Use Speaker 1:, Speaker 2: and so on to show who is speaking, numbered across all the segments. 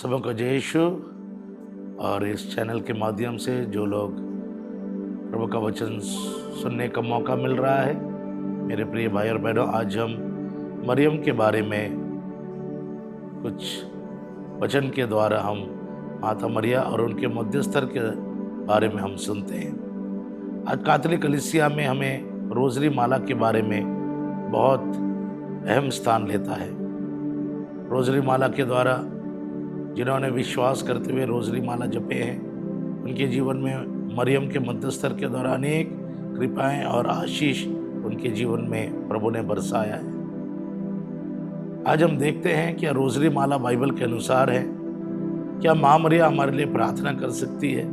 Speaker 1: सबों को जय यीशु। और इस चैनल के माध्यम से जो लोग प्रभु का वचन सुनने का मौका मिल रहा है, मेरे प्रिय भाई और बहनों, आज हम मरियम के बारे में कुछ वचन के द्वारा हम माता मरिया और उनके मध्यस्थर के बारे में हम सुनते हैं। आज कैथोलिक कलीसिया में हमें रोज़री माला के बारे में बहुत अहम स्थान लेता है। रोज़री माला के द्वारा जिन्होंने विश्वास करते हुए रोज़री माला जपे हैं, उनके जीवन में मरियम के मध्यस्थर के द्वारा अनेक कृपाएं और आशीष उनके जीवन में प्रभु ने बरसाया है। आज हम देखते हैं क्या रोज़री माला बाइबल के अनुसार है? क्या माँ मरिया हमारे लिए प्रार्थना कर सकती है?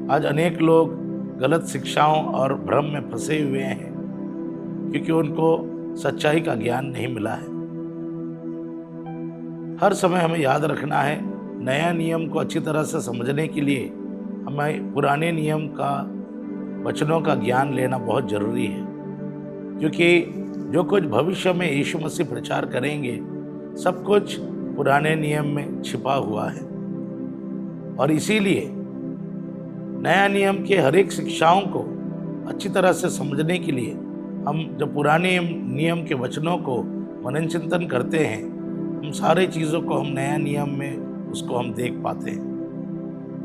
Speaker 1: आज अनेक लोग गलत शिक्षाओं और भ्रम में फंसे हुए हैं क्योंकि उनको सच्चाई का ज्ञान नहीं मिला है। हर समय हमें याद रखना है, नया नियम को अच्छी तरह से समझने के लिए हमें पुराने नियम का वचनों का ज्ञान लेना बहुत ज़रूरी है, क्योंकि जो कुछ भविष्य में यीशु मसीह प्रचार करेंगे सब कुछ पुराने नियम में छिपा हुआ है। और इसीलिए नया नियम के हर एक शिक्षाओं को अच्छी तरह से समझने के लिए हम जब पुराने नियम के वचनों को मनन चिंतन करते हैं, हम सारी चीज़ों को हम नया नियम में उसको हम देख पाते हैं।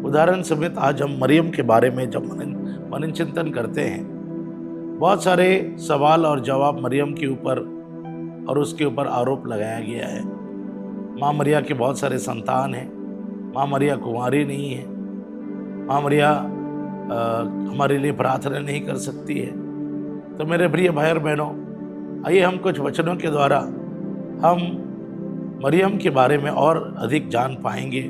Speaker 1: उदाहरण समेत आज हम मरियम के बारे में जब मनन चिंतन करते हैं, बहुत सारे सवाल और जवाब मरियम के ऊपर और उसके ऊपर आरोप लगाया गया है। माँ मरिया के बहुत सारे संतान हैं, माँ मरिया कुंवारी नहीं है, माँ मरिया हमारे लिए प्रार्थना नहीं कर सकती है। तो मेरे प्रिय भाई और बहनों, आइए हम कुछ वचनों के द्वारा हम मरियम के बारे में और अधिक जान पाएंगे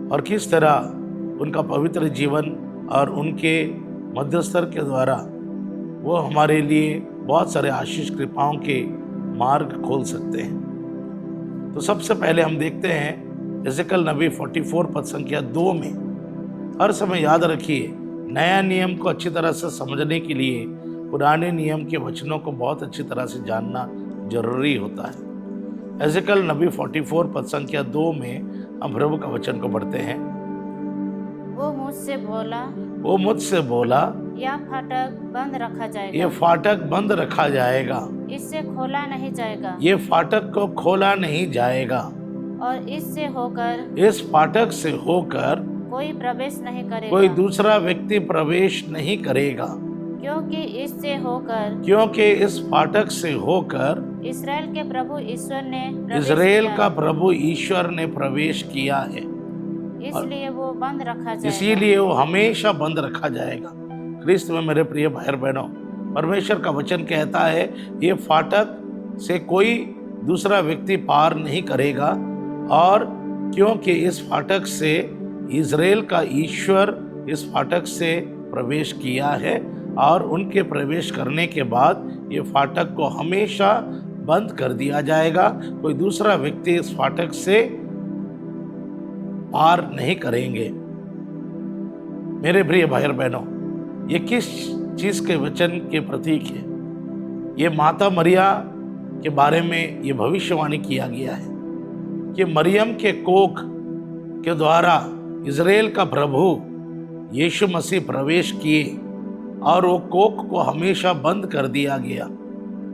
Speaker 1: और किस तरह उनका पवित्र जीवन और उनके मध्यस्थर के द्वारा वो हमारे लिए बहुत सारे आशीष कृपाओं के मार्ग खोल सकते हैं। तो सबसे पहले हम देखते हैं एजेकियल नबी 44 पद संख्या 2 में। हर समय याद रखिए, नया नियम को अच्छी तरह से समझने के लिए पुराने नियम के वचनों को बहुत अच्छी तरह से जानना जरूरी होता है। एजेकियल नबी 44 पद संख्या 2 में हम प्रभु का वचन को पढ़ते हैं।
Speaker 2: वो मुझसे बोला, यह फाटक बंद रखा जाएगा।
Speaker 1: ये फाटक बंद रखा जाएगा,
Speaker 2: इससे खोला नहीं जाएगा।
Speaker 1: ये फाटक को खोला नहीं जाएगा
Speaker 2: और
Speaker 1: इस फाटक से होकर
Speaker 2: कोई प्रवेश नहीं करेगा।
Speaker 1: कोई दूसरा व्यक्ति प्रवेश नहीं करेगा,
Speaker 2: क्योंकि
Speaker 1: इस फाटक से होकर
Speaker 2: इस्राएल का
Speaker 1: प्रभु ईश्वर ने प्रवेश किया है।
Speaker 2: इसलिए वो बंद रखा जाएगा।
Speaker 1: इसीलिए वो हमेशा बंद रखा जाएगा। क्रिस्त में मेरे प्रिय भाई और बहनों, परमेश्वर का वचन कहता है ये फाटक से कोई दूसरा व्यक्ति पार नहीं करेगा, और क्योंकि इस फाटक से इज़राइल का ईश्वर इस फाटक से प्रवेश किया है, और उनके प्रवेश करने के बाद ये फाटक को हमेशा बंद कर दिया जाएगा। कोई दूसरा व्यक्ति इस फाटक से पार नहीं करेंगे। मेरे प्रिय भाई और बहनों, ये किस चीज के वचन के प्रतीक है? ये माता मरिया के बारे में ये भविष्यवाणी किया गया है कि मरियम के कोख के द्वारा इज़राइल का प्रभु यीशु मसीह प्रवेश किए, और वो कोख को हमेशा बंद कर दिया गया।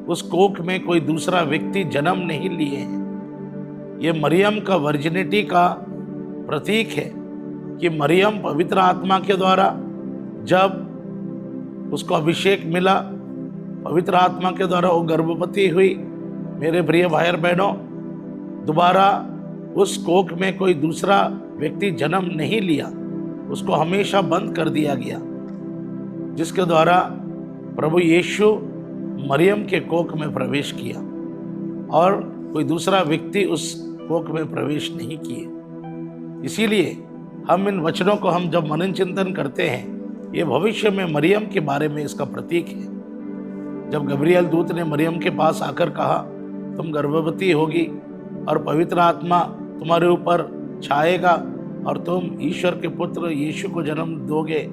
Speaker 1: उस कोख में कोई दूसरा व्यक्ति जन्म नहीं लिए हैं। ये मरियम का वर्जिनिटी का प्रतीक है कि मरियम पवित्र आत्मा के द्वारा जब उसको अभिषेक मिला, पवित्र आत्मा के द्वारा वो गर्भवती हुई। मेरे प्रिय भाई और बहनों, दोबारा उस कोख में कोई दूसरा व्यक्ति जन्म नहीं लिया, उसको हमेशा बंद कर दिया गया, जिसके द्वारा प्रभु यीशु मरियम के कोख में प्रवेश किया और कोई दूसरा व्यक्ति उस कोख में प्रवेश नहीं किए। इसीलिए हम इन वचनों को हम जब मनन चिंतन करते हैं, ये भविष्य में मरियम के बारे में इसका प्रतीक है। जब गब्रियल दूत ने मरियम के पास आकर कहा, तुम गर्भवती होगी और पवित्र आत्मा तुम्हारे ऊपर छाएगा और तुम ईश्वर के पुत्र यीशु को जन्म दोगे,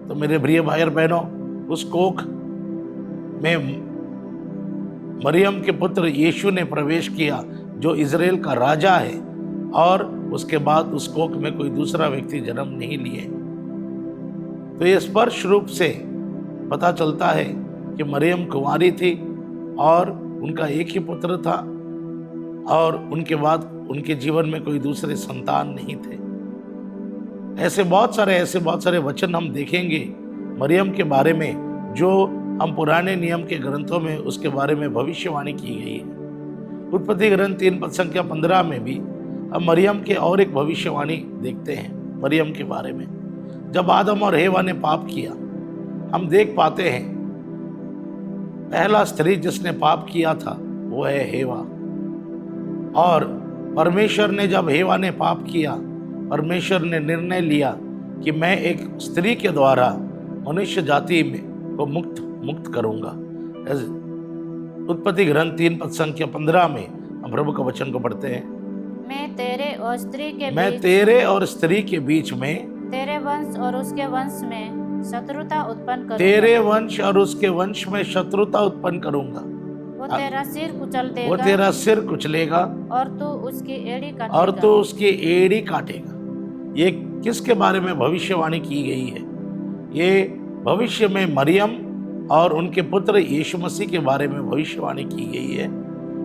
Speaker 1: तो मेरे प्रिय भाई और बहनों, उस कोख में मरियम के पुत्र यीशु ने प्रवेश किया, जो इज़राइल का राजा है, और उसके बाद उस कोख में कोई दूसरा व्यक्ति जन्म नहीं लिए। तो ये स्पष्ट रूप से पता चलता है कि मरियम कुंवारी थी और उनका एक ही पुत्र था और उनके बाद उनके जीवन में कोई दूसरे संतान नहीं थे। ऐसे बहुत सारे वचन हम देखेंगे मरियम के बारे में, जो हम पुराने नियम के ग्रंथों में उसके बारे में भविष्यवाणी की गई है। उत्पत्ति ग्रंथ 3:15 में भी हम मरियम के और एक भविष्यवाणी देखते हैं मरियम के बारे में। जब आदम और हेवा ने पाप किया, हम देख पाते हैं पहला स्त्री जिसने पाप किया था वो है हेवा। और परमेश्वर ने जब हेवा ने पाप किया, परमेश्वर ने निर्णय लिया कि मैं एक स्त्री के द्वारा मनुष्य जाति में को मुक्त करूंगा। उत्पत्ति ग्रंथ 3:15 में हम प्रभु का वचन को पढ़ते हैं, मैं तेरे और स्त्री के बीच में
Speaker 2: तेरे वंश और उसके वंश में शत्रुता उत्पन्न करूंगा।
Speaker 1: तेरे वंश और उसके वंश में शत्रुता उत्पन्न करूंगा।
Speaker 2: वो तेरा सिर कुचल देगा,
Speaker 1: वो तेरा सिर कुचलेगा
Speaker 2: और तू उसकी
Speaker 1: एड़ी काटेगा। ये किसके बारे में भविष्यवाणी की गई है? ये भविष्य में मरियम और उनके पुत्र यीशु मसीह के बारे में भविष्यवाणी की गई है,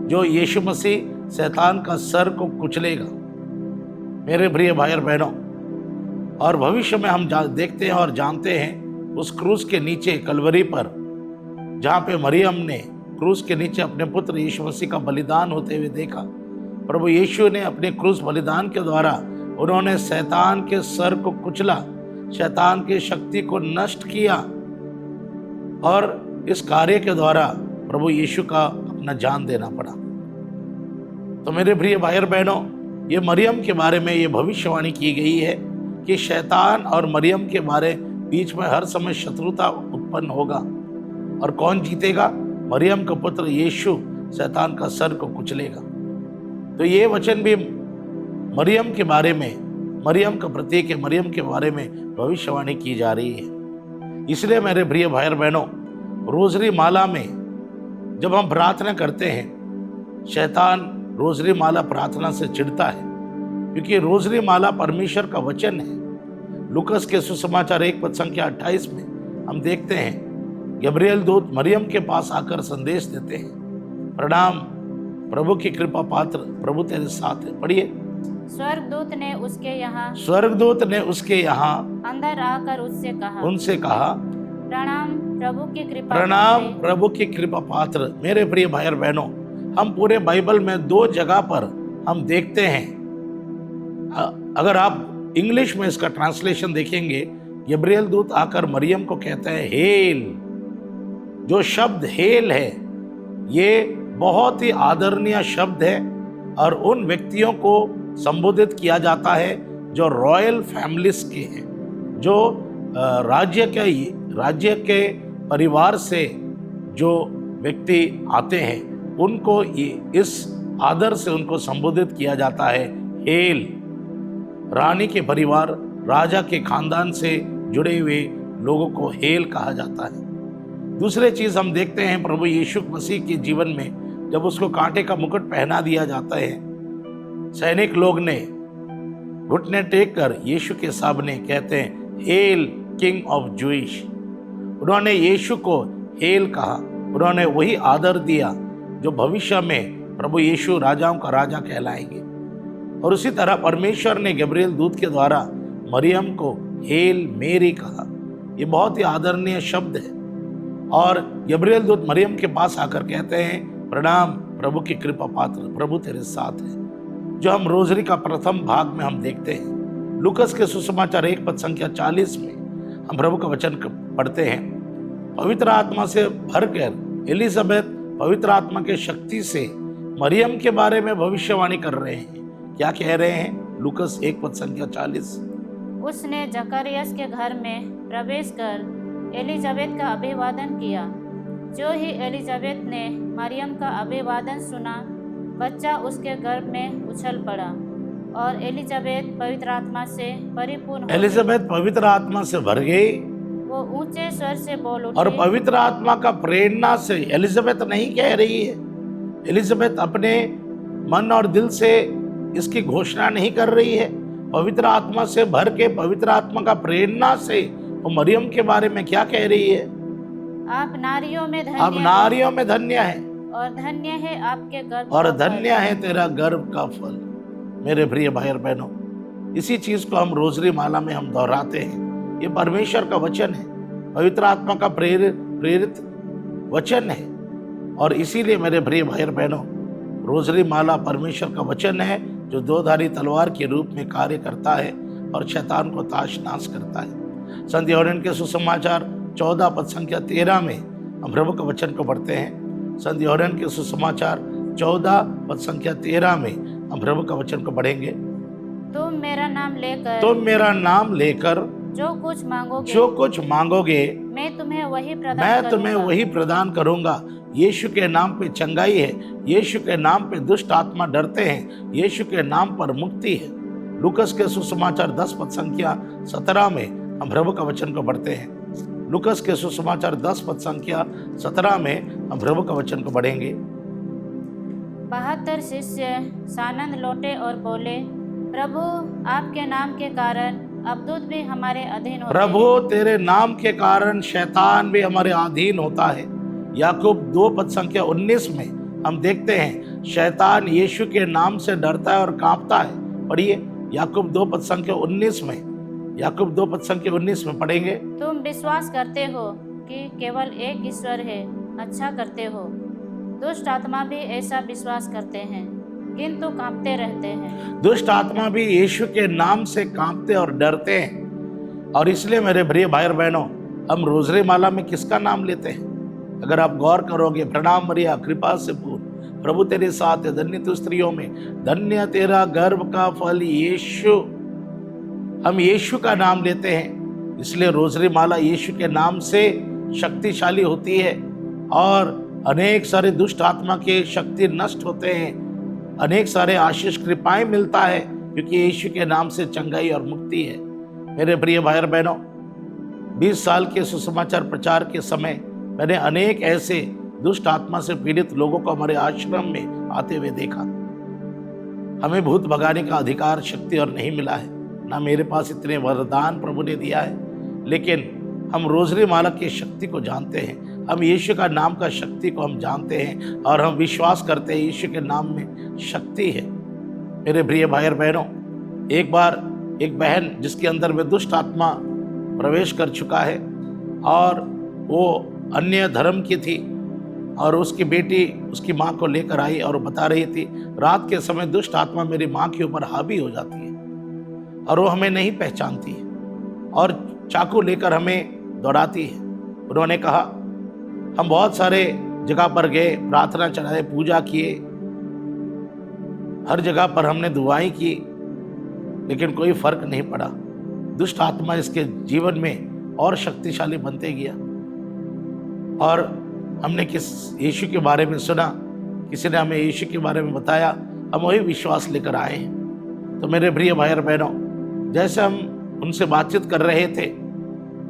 Speaker 1: जो यीशु मसीह शैतान का सर को कुचलेगा। मेरे प्रिय भाई और बहनों, और भविष्य में हम देखते हैं और जानते हैं उस क्रूस के नीचे कलवरी पर, जहाँ पे मरियम ने क्रूस के नीचे अपने पुत्र यीशु मसीह का बलिदान होते हुए देखा। प्रभु यीशु ने अपने क्रूस बलिदान के द्वारा उन्होंने शैतान के सर को कुचला, शैतान की शक्ति को नष्ट किया, और इस कार्य के द्वारा प्रभु यीशु का अपना जान देना पड़ा। तो मेरे प्रिय भाई और बहनों, ये मरियम के बारे में ये भविष्यवाणी की गई है कि शैतान और मरियम के बीच में हर समय शत्रुता उत्पन्न होगा, और कौन जीतेगा? मरियम का पुत्र यीशु शैतान का सर को कुचलेगा। तो ये वचन भी मरियम के बारे में, मरियम का प्रतीक है, मरियम के बारे में भविष्यवाणी की जा रही है। इसलिए मेरे प्रिय भाई और बहनों, रोजरी माला में जब हम प्रार्थना करते हैं, शैतान रोजरी माला प्रार्थना से चिढ़ता है, क्योंकि रोजरी माला परमेश्वर का वचन है। लूकस के सुसमाचार 1:28 में हम देखते हैं गब्रिएल दूत मरियम के पास आकर संदेश देते हैं, प्रणाम प्रभु की कृपा पात्र, प्रभु तेरे साथ है। पढ़िए,
Speaker 2: स्वर्गदूत ने उसके यहाँ अंदर आकर उनसे कहा प्रणाम प्रभु की कृपा पात्र। मेरे प्रिय भाई और बहनों, हम पूरे बाइबल में 2 जगह पर हम देखते हैं, अगर आप इंग्लिश में इसका ट्रांसलेशन देखेंगे, गब्रिएल दूत आकर मरियम को कहते हैं हेल। जो शब्द हेल है, ये बहुत ही आदरणीय शब्द है, और उन व्यक्तियों को संबोधित किया जाता है जो रॉयल फैमिलीज के हैं, जो राज्य के परिवार से जो व्यक्ति आते हैं, उनको इस आदर से उनको संबोधित किया जाता है हेल। रानी के परिवार, राजा के खानदान से जुड़े हुए लोगों को हेल कहा जाता है। दूसरी चीज हम देखते हैं प्रभु यीशु मसीह के जीवन में, जब उसको कांटे का मुकुट पहना दिया जाता है, सैनिक लोग ने घुटने टेक कर यीशु के सामने कहते हैं हेल किंग ऑफ जूइश। उन्होंने यीशु को हेल कहा, उन्होंने वही आदर दिया जो भविष्य में प्रभु यीशु राजाओं का राजा कहलाएंगे। और उसी तरह परमेश्वर ने गब्रिएल दूत के द्वारा मरियम को हेल मेरी कहा। ये बहुत ही आदरणीय शब्द है। और गब्रिएल दूत मरियम के पास आकर कहते हैं प्रणाम प्रभु की कृपा पात्र, प्रभु तेरे साथ है, जो हम रोजरी का प्रथम भाग में हम देखते हैं। लूकस के सुसमाचार 1:40 में हम प्रभु का वचन पढ़ते हैं, पवित्र आत्मा से भरकर एलिजाबेथ पवित्र आत्मा के शक्ति से मरियम के बारे में भविष्यवाणी कर रहे हैं। क्या कह रहे हैं? लूकस 1:40, उसने जकरियस के घर में प्रवेश कर एलिजाबेथ का अभिवादन किया। जो ही एलिजाबेथ ने मरियम का अभिवादन सुना, बच्चा उसके गर्भ में उछल पड़ा, और एलिजाबेथ पवित्र आत्मा से परिपूर्ण
Speaker 1: एलिजाबेथ पवित्र आत्मा से भर गई,
Speaker 2: वो ऊंचे स्वर से बोल उठी।
Speaker 1: और पवित्र आत्मा का प्रेरणा से एलिजाबेथ नहीं कह रही है, एलिजाबेथ अपने मन और दिल से
Speaker 2: इसकी घोषणा नहीं कर रही है? पवित्र आत्मा से भर के, पवित्र आत्मा का प्रेरणा से वो मरियम के बारे में क्या कह रही है?
Speaker 3: आप नारियों में धन्य
Speaker 2: आप नारियों में धन्य है
Speaker 3: और धन्य है आपके गर्भ
Speaker 2: और
Speaker 3: का फल।
Speaker 2: धन्य है तेरा गर्भ का फल। मेरे प्रिय भाई और बहनों, इसी चीज को हम रोजरी माला में हम दोहराते हैं। ये परमेश्वर का वचन है, पवित्र आत्मा का प्रेरित वचन है। और इसीलिए मेरे प्रिय भाई और बहनों, रोजरी माला परमेश्वर का वचन है जो दोधारी तलवार के रूप में कार्य करता है और शैतान को ताशनाश करता है। संत यूहन्ना के सुसमाचार 14 पद संख्या 13 में हम प्रभु के वचन को पढ़ते हैं। संत यूहन्ना के सुसमाचार 14 पद संख्या 13 में हम प्रभु का वचन को पढ़ेंगे।
Speaker 3: तुम मेरा नाम लेकर जो कुछ मांगोगे मैं तुम्हें
Speaker 2: वही प्रदान करूंगा। यीशु के नाम पे चंगाई है, यीशु के नाम पे दुष्ट आत्मा डरते हैं, यीशु के नाम पर मुक्ति है। लूकस के सुसमाचार 10 पद संख्या 17 में हम प्रभु का वचन को पढ़ते हैं। लूकस के सुसमाचार 10 पद संख्या 17 में हम प्रभु का वचन को पढ़ेंगे।
Speaker 3: 72 शिष्य सानंद लौटे और बोले, प्रभु आपके नाम के कारण अबदूत भी हमारे अधीन होते
Speaker 2: प्रभु
Speaker 3: हैं।
Speaker 2: तेरे नाम के कारण शैतान भी हमारे अधीन होता है। याकूब 2 पद संख्या 19 में हम देखते हैं शैतान यीशु के नाम से डरता है और कांपता है। पढ़िए याकूब 2 पद संख्या 19 में, याकूब 2 पद संख्या 19 में पढ़ेंगे।
Speaker 3: तुम विश्वास करते हो कि केवल एक ईश्वर है, अच्छा करते हो। दुष्ट आत्मा भी ऐसा विश्वास करते हैं किंतु कांपते रहते हैं।
Speaker 2: दुष्ट आत्मा भी यीशु के नाम से कांपते और डरते हैं। और इसलिए मेरे प्रिय भाई और बहनों, हम रोजरी माला में किसका नाम लेते हैं? अगर आप गौर करोगे, प्रणाम मरिया कृपा से पूर्ण, प्रभु तेरे साथ है, धन्य तू स्त्रियों में, धन्य तेरा गर्भ का फल यीशु। हम यीशु का नाम लेते हैं, इसलिए रोजरी माला यीशु के नाम से शक्तिशाली होती है और अनेक सारे दुष्ट आत्मा के शक्ति नष्ट होते हैं, अनेक सारे आशीष कृपाएं मिलता है, क्योंकि यीशु के नाम से चंगाई और मुक्ति है। मेरे प्रिय भाई और बहनों, 20 साल के सुसमाचार प्रचार के समय मैंने अनेक ऐसे दुष्ट आत्मा से पीड़ित लोगों को हमारे आश्रम में आते हुए देखा। हमें भूत भगाने का अधिकार, शक्ति और नहीं मिला है, ना मेरे पास इतने वरदान प्रभु ने दिया है, लेकिन हम रोजरी माला की शक्ति को जानते हैं, हम यीशु का नाम का शक्ति को हम जानते हैं और हम विश्वास करते हैं यीशु के नाम में शक्ति है। मेरे प्रिय भाई और बहनों, एक बार एक बहन जिसके अंदर में दुष्ट आत्मा प्रवेश कर चुका है और वो अन्य धर्म की थी और उसकी बेटी उसकी माँ को लेकर आई और बता रही थी, रात के समय दुष्ट आत्मा मेरी माँ के ऊपर हावी हो जाती है और वो हमें नहीं पहचानती है और चाकू लेकर हमें दौड़ाती है। उन्होंने कहा, हम बहुत सारे जगह पर गए, प्रार्थना चढ़ाए, पूजा किए, हर जगह पर हमने दुआएं की, लेकिन कोई फर्क नहीं पड़ा। दुष्ट आत्मा इसके जीवन में और शक्तिशाली बनते गया और हमने यीशु के बारे में सुना, किसी ने हमें यीशु के बारे में बताया, हम वही विश्वास लेकर आए हैं। तो मेरे प्रिय भाई और बहनों, जैसे हम उनसे बातचीत कर रहे थे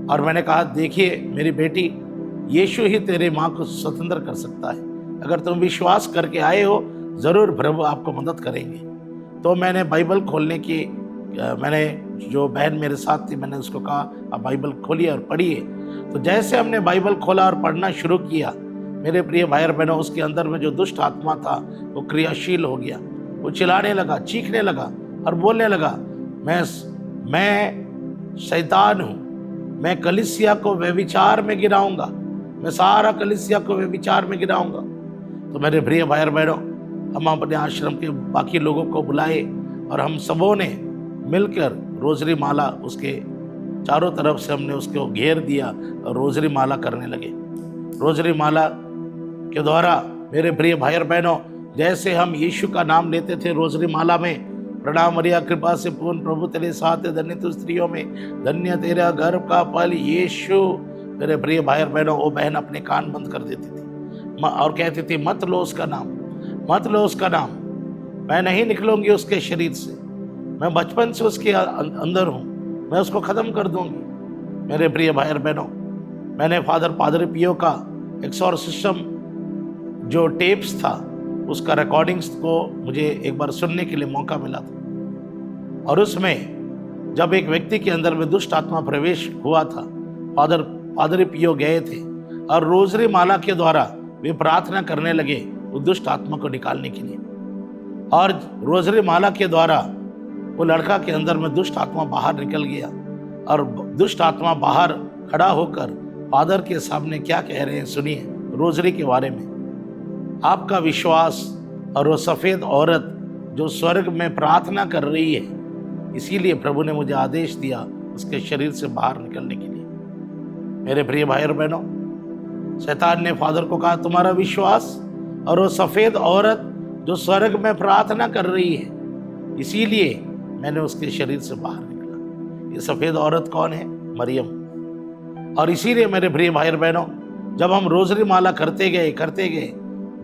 Speaker 2: और मैंने कहा, देखिए मेरी बेटी, यीशु ही तेरे माँ को स्वतंत्र कर सकता है। अगर तुम विश्वास करके आए हो, ज़रूर प्रभु आपको मदद करेंगे। तो मैंने बाइबल खोलने की, मैंने जो बहन मेरे साथ थी, मैंने उसको कहा, आप बाइबल खोलिए और पढ़िए। तो जैसे हमने बाइबल खोला और पढ़ना शुरू किया, मेरे प्रिय भाई और बहनों, उसके अंदर में जो दुष्ट आत्मा था वो क्रियाशील हो गया। वो चिल्लाने लगा, चीखने लगा और बोलने लगा, मैं शैतान हूँ, मैं कलीसिया को व्यभिचार में गिराऊंगा, मैं सारा कलीसिया को व्यभिचार में गिराऊंगा। तो मेरे प्रिय भाई और बहनों, हम अपने आश्रम के बाकी लोगों को बुलाए और हम सबों ने मिलकर रोजरी माला, उसके चारों तरफ से हमने उसको घेर दिया और रोजरी माला करने लगे। रोजरी माला के द्वारा मेरे प्रिय भाई और बहनों, जैसे हम यीशु का नाम लेते थे रोजरी माला में, प्रणाम मरिया कृपा से पूर्ण, प्रभु तेरे साथ है, धन्य तू स्त्रियों में, धन्य तेरा गर्भ का फल यीशु। मेरे प्रिय भाई और बहनों, वो बहन अपने कान बंद कर देती थी और कहती थी, मत लो उसका नाम, मत लो उसका नाम, मैं नहीं निकलूंगी उसके शरीर से, मैं बचपन से उसके अंदर हूँ, मैं उसको ख़त्म कर दूंगी। मेरे प्रिय भाई और बहनों, मैंने पादरी पियो का एक्सोर्सिज्म जो टेप्स था
Speaker 1: उसका रिकॉर्डिंग्स को मुझे एक बार सुनने के लिए मौका मिला था। और उसमें जब एक व्यक्ति के अंदर में दुष्ट आत्मा प्रवेश हुआ था, पादरी पियो गए थे और रोजरी माला के द्वारा वे प्रार्थना करने लगे वो दुष्ट आत्मा को निकालने के लिए। और रोजरी माला के द्वारा वो लड़का के अंदर में दुष्ट आत्मा बाहर निकल गया और दुष्ट आत्मा बाहर खड़ा होकर फादर के सामने क्या कह रहे हैं सुनिए रोजरी के बारे में। आपका विश्वास और वो सफ़ेद औरत जो स्वर्ग में प्रार्थना कर रही है, इसीलिए प्रभु ने मुझे आदेश दिया उसके शरीर से बाहर निकलने के लिए। मेरे प्रिय भाई और बहनों, शैतान ने फादर को कहा तुम्हारा विश्वास और वो सफ़ेद औरत जो स्वर्ग में प्रार्थना कर रही है, इसीलिए मैंने उसके शरीर से बाहर निकला। ये सफ़ेद औरत कौन है? मरियम। और इसीलिए मेरे प्रिय भाई और बहनों, जब हम रोजरी माला करते गए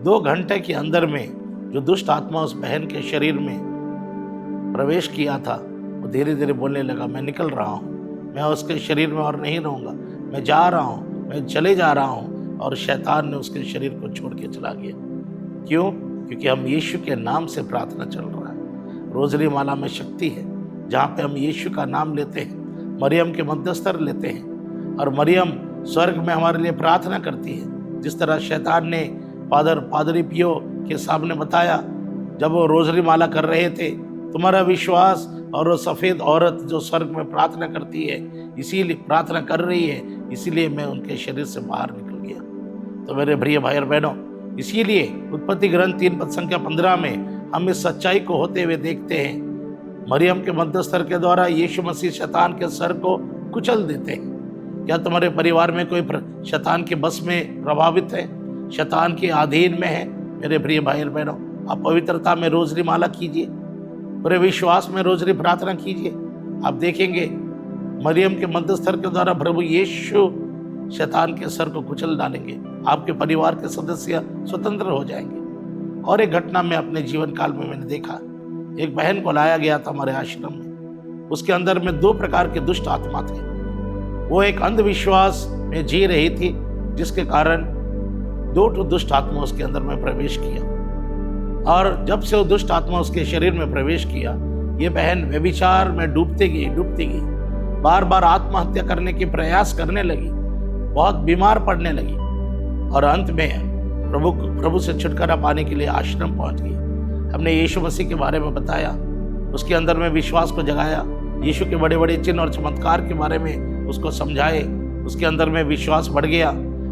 Speaker 1: 2 घंटे के अंदर में जो दुष्ट आत्मा उस बहन के शरीर में प्रवेश किया था, वो धीरे धीरे बोलने लगा मैं निकल रहा हूँ, मैं उसके शरीर में और नहीं रहूँगा, मैं जा रहा हूँ, मैं चले जा रहा हूँ। और शैतान ने उसके शरीर को छोड़ के चला गया। क्यों? क्योंकि हम यीशु के नाम से प्रार्थना चल रहा है। रोजरी माला में शक्ति है जहाँ पे हम यीशु का नाम लेते हैं, मरियम के मध्यस्तर लेते हैं और मरियम स्वर्ग में हमारे लिए प्रार्थना करती है। जिस तरह शैतान ने पादरी पियो के सामने बताया जब वो रोजरी माला कर रहे थे, तुम्हारा विश्वास और वो सफ़ेद औरत जो स्वर्ग में प्रार्थना करती है, इसीलिए प्रार्थना कर रही है, इसीलिए मैं उनके शरीर से बाहर निकल गया। तो मेरे प्रिय भाई और बहनों, इसीलिए उत्पत्ति ग्रंथ 3 पद संख्या 15 में हम इस सच्चाई को होते हुए देखते हैं। मरियम के मध्यस्तर के द्वारा यीशु मसीह शैतान के सर को कुचल देते हैं। क्या तुम्हारे परिवार में कोई शैतान के बस में प्रभावित है, शैतान के अधीन में है? मेरे प्रिय भाई और बहनों, आप पवित्रता में रोजरी माला कीजिए, पूरे विश्वास में रोजरी प्रार्थना कीजिए। आप देखेंगे मरियम के मध्यस्तर के द्वारा प्रभु यीशु शैतान के सर को कुचल डालेंगे, आपके परिवार के सदस्य स्वतंत्र हो जाएंगे। और एक घटना में अपने जीवन काल में मैंने देखा, एक बहन को लाया गया था हमारे आश्रम में। उसके अंदर में 2 प्रकार के दुष्ट आत्मा थे। वो एक अंधविश्वास में जी रही थी, जिसके कारण 2 दुष्ट आत्मा उसके अंदर में प्रवेश किया। और जब से वो दुष्ट आत्मा उसके शरीर में प्रवेश किया, ये बहन व्यभिचार में डूबती गई, बार बार आत्महत्या करने की प्रयास करने लगी, बहुत बीमार पड़ने लगी और अंत में प्रभु से छुटकारा पाने के लिए आश्रम पहुंच गई। हमने यीशु मसीह के बारे में बताया, उसके अंदर में विश्वास को जगाया, यीशु के बड़े बड़े चिन्ह और चमत्कार के बारे में उसको समझाए, उसके अंदर में विश्वास बढ़ गया।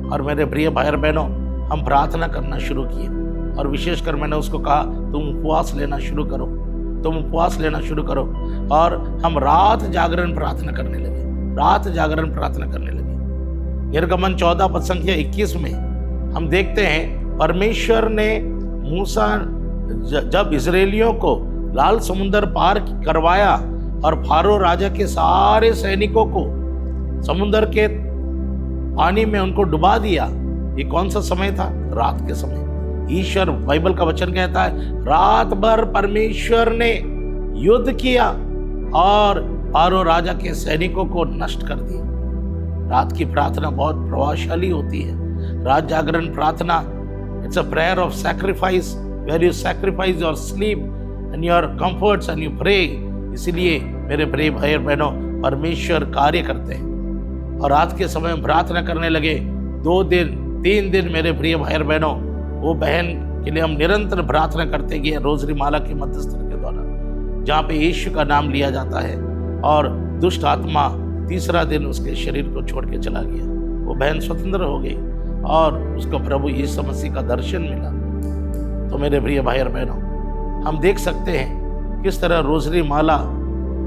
Speaker 1: और मेरे प्रिय भाई और बहनों, हम प्रार्थना करना शुरू किए और विशेषकर मैंने उसको कहा तुम उपवास लेना शुरू करो। और हम रात जागरण प्रार्थना करने लगे। निर्गमन 14 पद संख्या 21 में हम देखते हैं परमेश्वर ने मूसा जब इजरायलियों को लाल समुद्र पार करवाया और फारो राजा के सारे सैनिकों को समुद्र के पानी में उनको डुबा दिया। ये कौन सा समय था? रात के समय। ईश्वर, बाइबल का वचन कहता है, रात भर परमेश्वर ने युद्ध किया और फारो राजा के सैनिकों को नष्ट कर दिया। रात की प्रार्थना बहुत प्रभावशाली होती है। रात जागरण प्रार्थना, it's a prayer of sacrifice, where you sacrifice your sleep and your comforts and you pray. इसलिए मेरे प्रिय भाई और बहनों, परमेश्वर कार्य करते हैं और रात के समय प्रार्थना करने लगे। 2 दिन 3 दिन मेरे प्रिय भाई और बहनों, वो बहन के लिए हम निरंतर प्रार्थना करते गए रोजरी माला के मध्यस्तर के द्वारा, जहाँ पे यीशु का नाम लिया जाता है। और दुष्ट आत्मा 3रा दिन उसके शरीर को छोड़ के चला गया। वो बहन स्वतंत्र हो गई और उसको प्रभु यीशु मसीह का दर्शन मिला। तो मेरे प्रिय भाई और बहनों, हम देख सकते हैं किस तरह रोजरी माला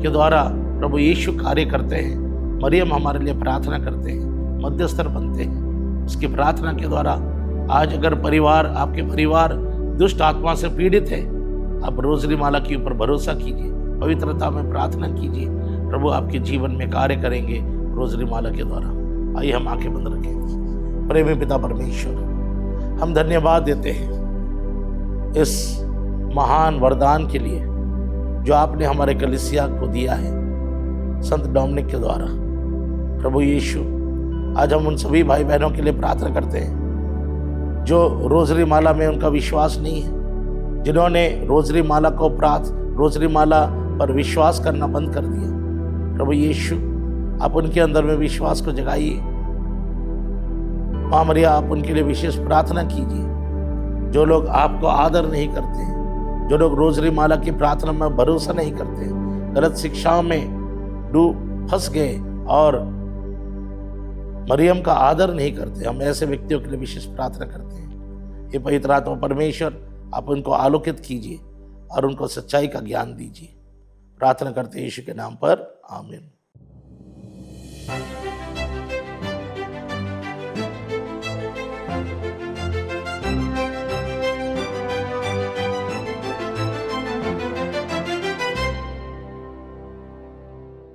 Speaker 1: के द्वारा प्रभु यीशु कार्य करते हैं। मरियम हमारे लिए प्रार्थना करते हैं, मध्यस्तर बनते हैं। उसकी प्रार्थना के द्वारा आज अगर आपके परिवार दुष्ट आत्मा से पीड़ित है, आप रोजरी माला के ऊपर भरोसा कीजिए, पवित्रता में प्रार्थना कीजिए, प्रभु आपके जीवन में कार्य करेंगे रोजरी माला के द्वारा। आइए हम आंखें बंद रखें। प्रेमी पिता परमेश्वर, हम धन्यवाद देते हैं इस महान वरदान के लिए जो आपने हमारे कलीसिया को दिया है संत डोमिनिक के द्वारा। प्रभु यीशु, आज हम उन सभी भाई बहनों के लिए प्रार्थना करते हैं जो रोजरी माला में उनका विश्वास नहीं है,
Speaker 2: जिन्होंने रोजरी माला को रोजरी माला पर विश्वास करना बंद कर दिया, प्रभु यीशु आप उनके अंदर में विश्वास को जगाइए। माँ मरिया आप उनके लिए विशेष प्रार्थना कीजिए। जो लोग आपको आदर नहीं करते, जो लोग रोजरी माला की प्रार्थना में भरोसा नहीं करते, गलत शिक्षाओं में फंस गए और मरियम का आदर नहीं करते, हम ऐसे व्यक्तियों के लिए विशेष प्रार्थना करते हैं। ये पवित्र आत्मा परमेश्वर आप उनको आलोकित कीजिए और उनको सच्चाई का ज्ञान दीजिए। प्रार्थना करते हैं यीशु के नाम पर, आमीन।